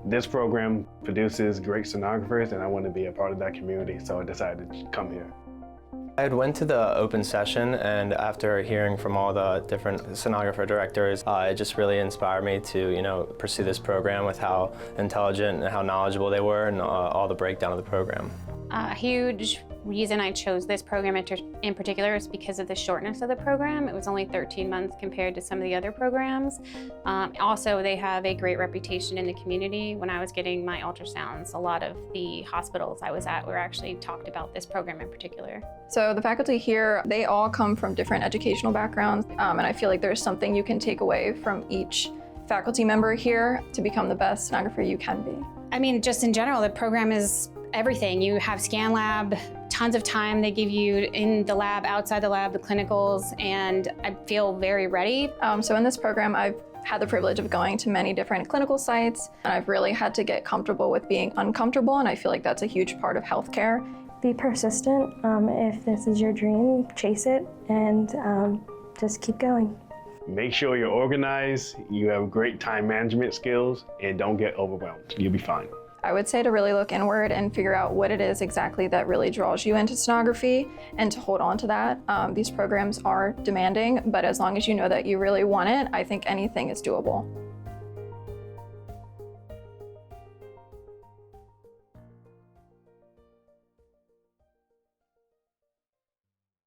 This program produces great sonographers and I want to be a part of that community, so I decided to come here. I had went to the open session, and after hearing from all the different sonographer directors, it just really inspired me to, pursue this program with how intelligent and how knowledgeable they were, and all the breakdown of the program. A huge reason I chose this program in particular is because of the shortness of the program. It was only 13 months compared to some of the other programs. Also, they have a great reputation in the community. When I was getting my ultrasounds, a lot of the hospitals I was at were actually talked about this program in particular. So the faculty here, they all come from different educational backgrounds, and I feel like there's something you can take away from each faculty member here to become the best sonographer you can be. I mean, just in general, the program is everything. You have scan lab, tons of time they give you in the lab, outside the lab, the clinicals, and I feel very ready. So in this program, I've had the privilege of going to many different clinical sites, and I've really had to get comfortable with being uncomfortable, and I feel like that's a huge part of healthcare. Be persistent. If this is your dream, chase it, and just keep going. Make sure you're organized, you have great time management skills, and don't get overwhelmed. You'll be fine. I would say to really look inward and figure out what it is exactly that really draws you into sonography and to hold on to that. These programs are demanding, but as long as you know that you really want it, I think anything is doable.